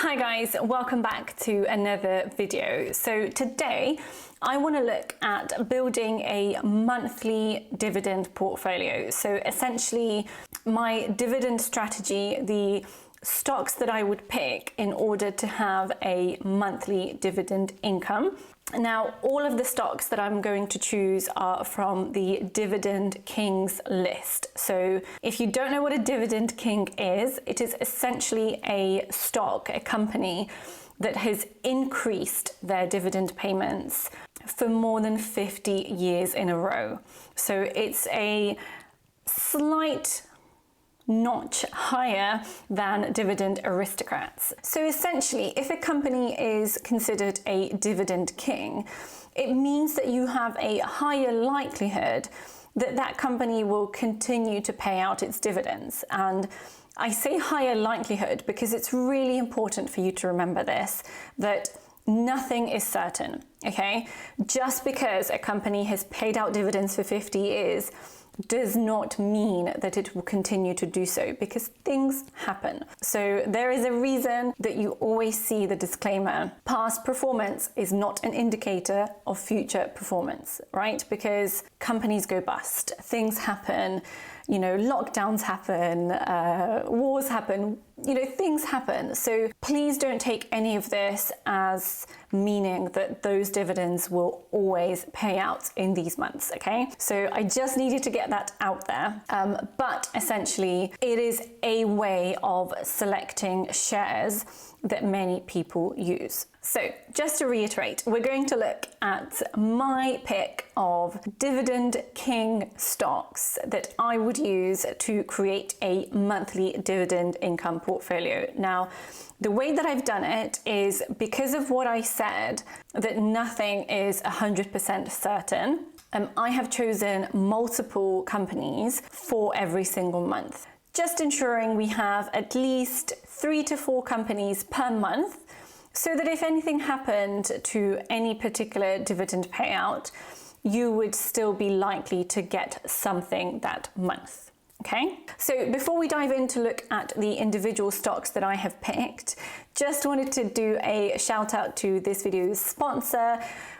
Hi guys, welcome back to another video. So today I want to look at building a monthly dividend portfolio. So essentially my dividend strategy, the stocks that I would pick in order to have a monthly dividend income. Now, all of the stocks that I'm going to choose are from the Dividend Kings list. So if you don't know what a Dividend King is, it is essentially a stock, a company that has increased their dividend payments for more than 50 years in a row. So it's a slight notch higher than dividend aristocrats. So essentially, if a company is considered a dividend king, it means that you have a higher likelihood that that company will continue to pay out its dividends. And I say higher likelihood because it's really important for you to remember this, that nothing is certain, okay? Just because a company has paid out dividends for 50 years does not mean that it will continue to do so, because things happen. So there is a reason that you always see the disclaimer, past performance is not an indicator of future performance, right? Because companies go bust, things happen, you know, lockdowns happen, wars happen, you know, things happen. So please don't take any of this as meaning that those dividends will always pay out in these months, okay? So I just needed to get that out there. But essentially, it is a way of selecting shares that many people use. So just to reiterate, we're going to look at my pick of Dividend King stocks that I would use to create a monthly dividend income portfolio. Now, the way that I've done it is because of what I said, that nothing is 100% certain. I have chosen multiple companies for every single month, just ensuring we have at least 3 to 4 companies per month, so that if anything happened to any particular dividend payout, you would still be likely to get something that month. Okay, so before we dive in to look at the individual stocks that I have picked, just wanted to do a shout out to this video's sponsor,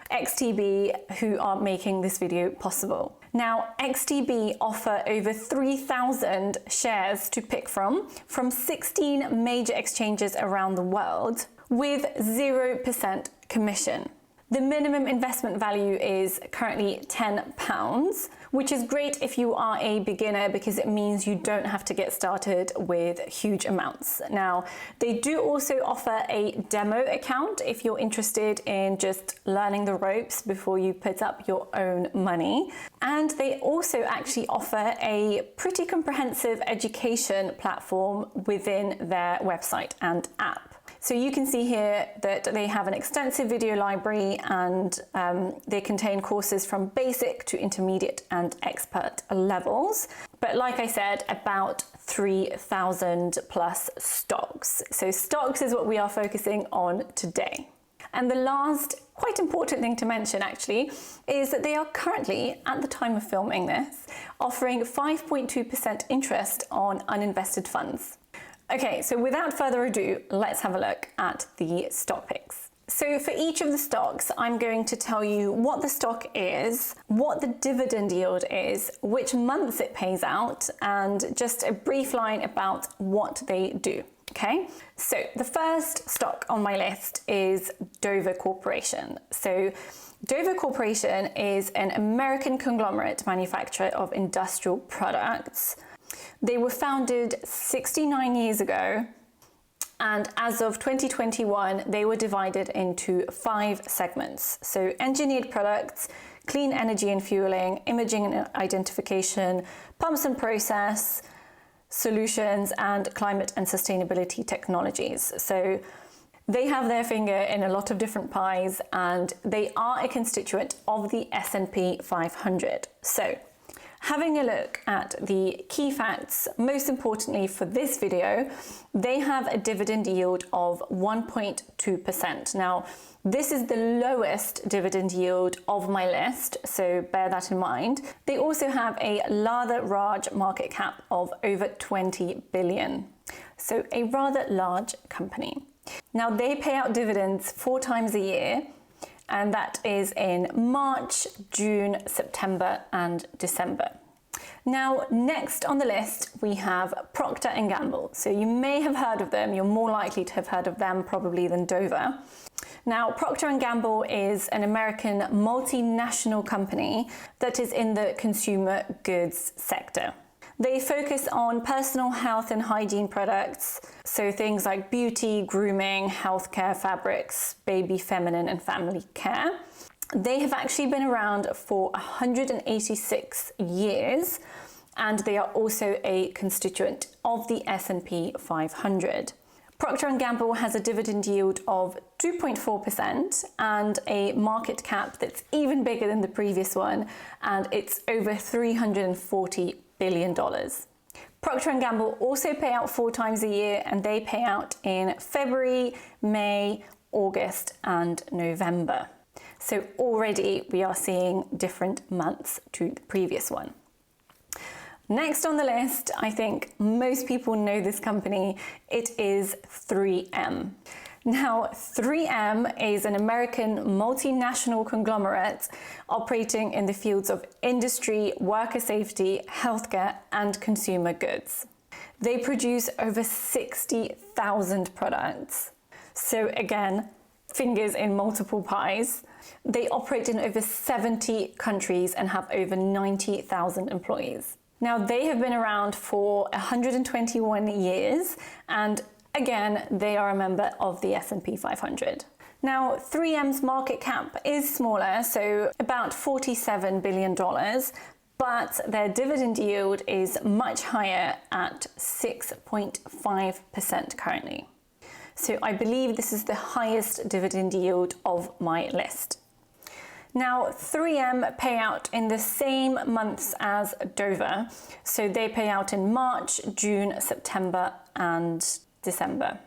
XTB, who are making this video possible. Now, XTB offer over 3,000 shares to pick from 16 major exchanges around the world with 0% commission. The minimum investment value is currently £10, which is great if you are a beginner because it means you don't have to get started with huge amounts. Now, they do also offer a demo account if you're interested in just learning the ropes before you put up your own money. And they also actually offer a pretty comprehensive education platform within their website and app. So you can see here that they have an extensive video library and they contain courses from basic to intermediate and expert levels. But like I said, about 3,000 plus stocks. So stocks is what we are focusing on today. And the last quite important thing to mention actually is that they are currently, at the time of filming this, offering 5.2% interest on uninvested funds. Okay, so without further ado, let's have a look at the stock picks. So for each of the stocks, I'm going to tell you what the stock is, what the dividend yield is, which months it pays out, and just a brief line about what they do. Okay, so the first stock on my list is DOA Corporation. So DOA Corporation is an American conglomerate manufacturer of industrial products. They were founded 69 years ago, and as of 2021, they were divided into 5 segments. So engineered products, clean energy and fueling, imaging and identification, pumps and process solutions, and climate and sustainability technologies. So they have their finger in a lot of different pies, and they are a constituent of the S&P 500. So having a look at the key facts, most importantly for this video, they have a dividend yield of 1.2%. Now, this is the lowest dividend yield of my list, so bear that in mind. They also have a rather large market cap of over 20 billion. So a rather large company. Now, they pay out dividends 4 times a year, and that is in March, June, September, and December. Now, next on the list, we have Procter Gamble. So you may have heard of them. You're more likely to have heard of them probably than DOA. Now, Procter Gamble is an American multinational company that is in the consumer goods sector. They focus on personal health and hygiene products, so things like beauty, grooming, healthcare, fabrics, baby, feminine, and family care. They have actually been around for 186 years, and they are also a constituent of the S&P 500. Procter & Gamble has a dividend yield of 2.4% and a market cap that's even bigger than the previous one, and it's over $340 billion. Procter & Gamble also pay out 4 times a year, and they pay out in February, May, August, and November. So already we are seeing different months to the previous one. Next on the list, I think most people know this company. It is 3M. Now, 3M is an American multinational conglomerate operating in the fields of industry, worker safety, healthcare, and consumer goods. They produce over 60,000 products. So again, fingers in multiple pies. They operate in over 70 countries and have over 90,000 employees. Now, they have been around for 121 years, and again, they are a member of the S&P 500. Now, 3M's market cap is smaller, so about $47 billion, but their dividend yield is much higher at 6.5% currently. So I believe this is the highest dividend yield of my list. Now, 3M pay out in the same months as DOA, so they pay out in March, June, September, and December.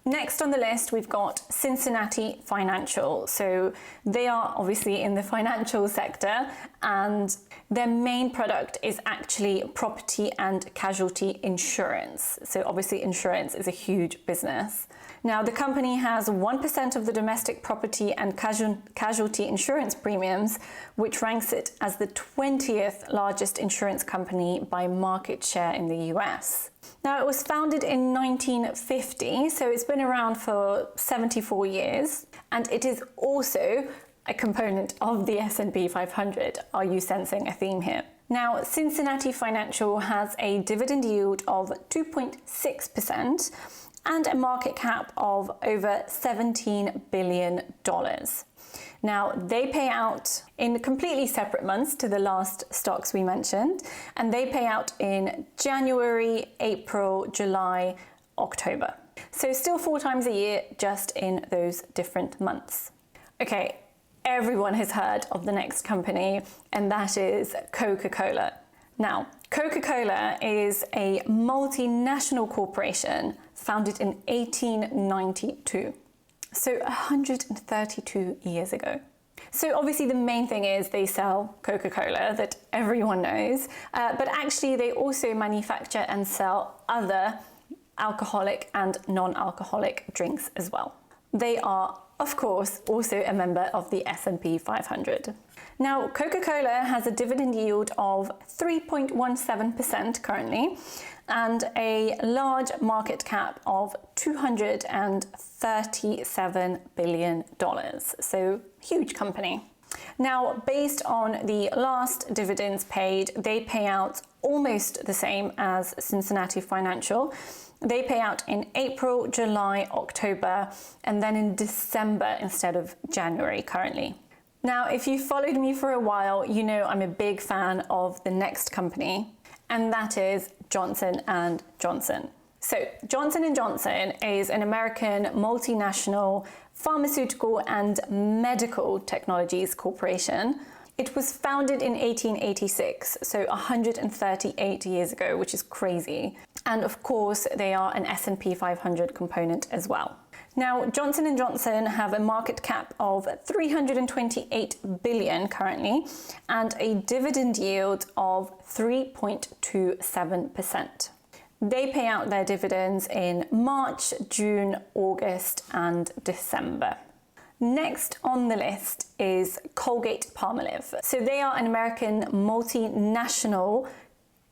Next on the list, we've got Cincinnati Financial. So they are obviously in the financial sector, and their main product is actually property and casualty insurance. So obviously insurance is a huge business. Now, the company has 1% of the domestic property and casualty insurance premiums, which ranks it as the 20th largest insurance company by market share in the US. Now, it was founded in 1950, so it's been around for 74 years, and it is also a component of the S&P 500. Are you sensing a theme here? Now, Cincinnati Financial has a dividend yield of 2.6%, and a market cap of over $17 billion. Now, they pay out in completely separate months to the last stocks we mentioned, and they pay out in January, April, July, October. So still 4 times a year, just in those different months. Okay, everyone has heard of the next company, and that is Coca-Cola. Now, Coca-Cola is a multinational corporation founded in 1892, so 132 years ago. So obviously the main thing is they sell Coca-Cola that everyone knows, but actually they also manufacture and sell other alcoholic and non-alcoholic drinks as well. They are, of course, also a member of the S&P 500. Now, Coca-Cola has a dividend yield of 3.17% currently, and a large market cap of $237 billion. So, huge company. Now, based on the last dividends paid, they pay out almost the same as Cincinnati Financial. They pay out in April, July, October, and then in December instead of January currently. Now, if you've followed me for a while, you know I'm a big fan of the next company, and that is Johnson & Johnson. So Johnson & Johnson is an American multinational pharmaceutical and medical technologies corporation. It was founded in 1886, so 138 years ago, which is crazy. And of course, they are an S&P 500 component as well. Now, Johnson & Johnson have a market cap of $328 billion currently, and a dividend yield of 3.27%. They pay out their dividends in March, June, August, and December. Next on the list is Colgate-Palmolive. So they are an American multinational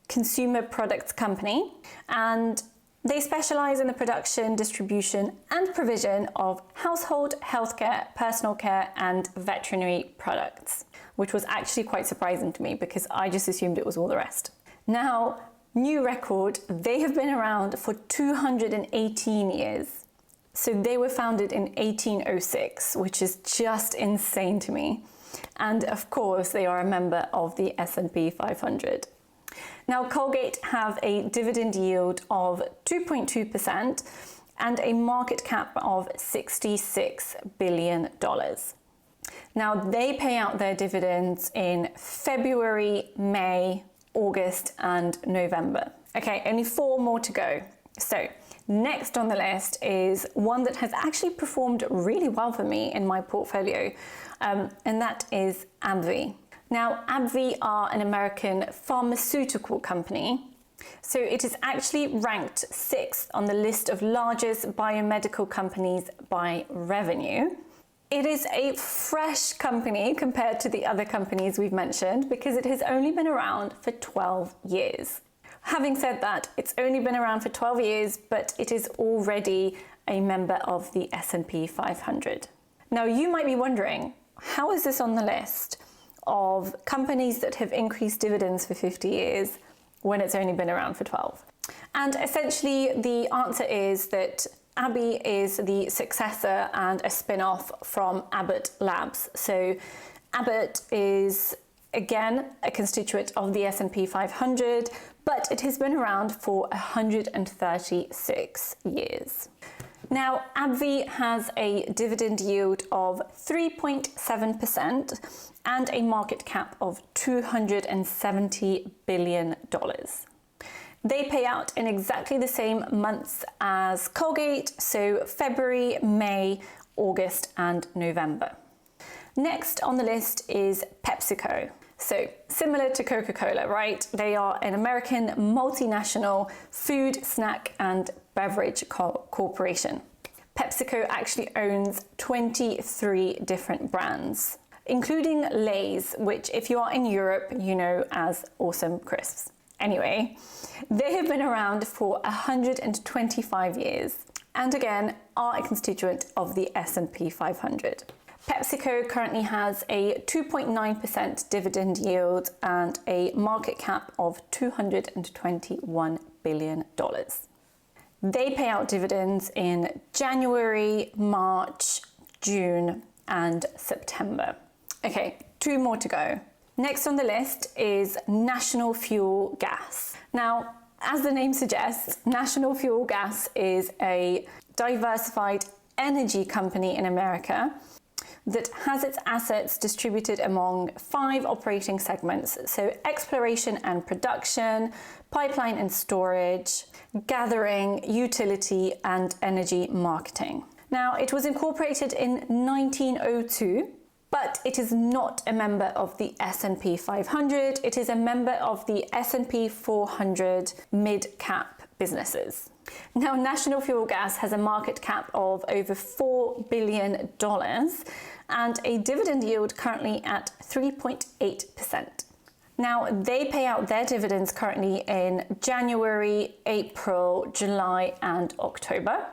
consumer products company, and they specialize in the production, distribution, and provision of household, healthcare, personal care, and veterinary products, which was actually quite surprising to me because I just assumed it was all the rest. Now, new record, they have been around for 218 years. So they were founded in 1806, which is just insane to me. And of course, they are a member of the S&P 500. Now, Colgate have a dividend yield of 2.2% and a market cap of $66 billion. Now, they pay out their dividends in February, May, August, and November. Okay, only 4 more to go. So, next on the list is one that has actually performed really well for me in my portfolio, and that is ABBV. Now, ABBV are an American pharmaceutical company, so it is actually ranked 6th on the list of largest biomedical companies by revenue. It is a fresh company compared to the other companies we've mentioned because it has only been around for 12 years. Having said that, it's only been around for 12 years, but it is already a member of the S&P 500. Now, you might be wondering, how is this on the list of companies that have increased dividends for 50 years when it's only been around for 12? And essentially, the answer is that ABBV is the successor and a spin-off from Abbott Labs. So Abbott is, again, a constituent of the S&P 500, but it has been around for 136 years. Now, ABBV has a dividend yield of 3.7% and a market cap of $270 billion. They pay out in exactly the same months as Colgate, so February, May, August, and November. Next on the list is PepsiCo. So similar to Coca-Cola, right? They are an American multinational food, snack, and beverage corporation. PepsiCo actually owns 23 different brands, including Lay's, which if you are in Europe, you know as Awesome Crisps. Anyway, they have been around for 125 years, and again, are a constituent of the S&P 500. PepsiCo currently has a 2.9% dividend yield and a market cap of $221 billion. They pay out dividends in January, March, June, and September. Okay, 2 more to go. Next on the list is National Fuel Gas. Now, as the name suggests, National Fuel Gas is a diversified energy company in America that has its assets distributed among 5 operating segments. So exploration and production, pipeline and storage, gathering, utility, and energy marketing. Now, it was incorporated in 1902, but it is not a member of the S&P 500. It is a member of the S&P 400 mid-cap businesses. Now, National Fuel Gas has a market cap of over $4 billion and a dividend yield currently at 3.8%. Now, they pay out their dividends currently in January, April, July, and October.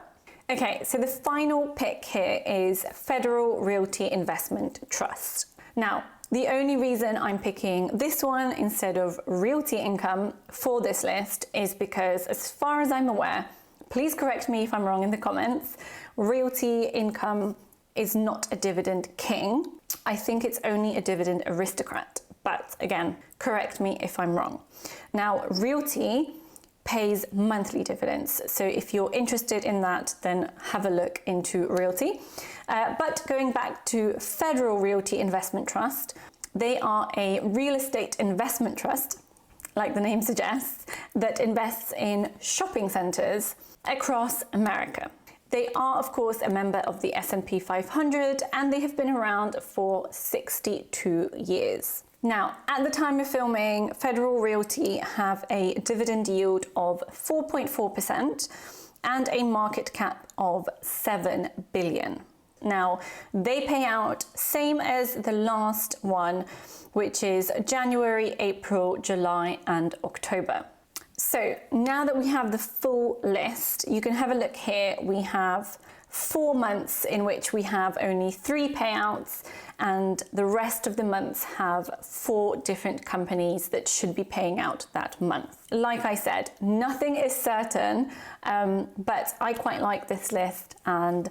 Okay, so the final pick here is Federal Realty Investment Trust. Now, the only reason I'm picking this one instead of Realty Income for this list is because, as far as I'm aware, please correct me if I'm wrong in the comments, Realty Income is not a dividend king. I think it's only a dividend aristocrat. But again, correct me if I'm wrong. Now, Realty pays monthly dividends. So if you're interested in that, then have a look into Realty. But going back to Federal Realty Investment Trust, they are a real estate investment trust, like the name suggests, that invests in shopping centers across America. They are, of course, a member of the S&P 500, and they have been around for 62 years. Now, at the time of filming, Federal Realty have a dividend yield of 4.4% and a market cap of 7 billion. Now, they pay out same as the last one, which is January, April, July, and October. So now that we have the full list, you can have a look here. We have 4 months in which we have only 3 payouts, and the rest of the months have 4 different companies that should be paying out that month. Like I said, nothing is certain, but I quite like this list, and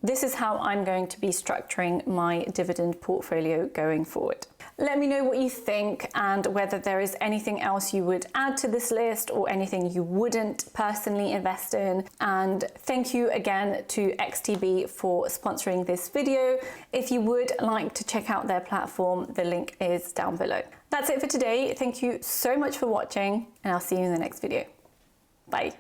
this is how I'm going to be structuring my dividend portfolio going forward. Let me know what you think and whether there is anything else you would add to this list or anything you wouldn't personally invest in. And thank you again to XTB for sponsoring this video. If you would like to check out their platform, the link is down below. That's it for today. Thank you so much for watching, and I'll see you in the next video. Bye.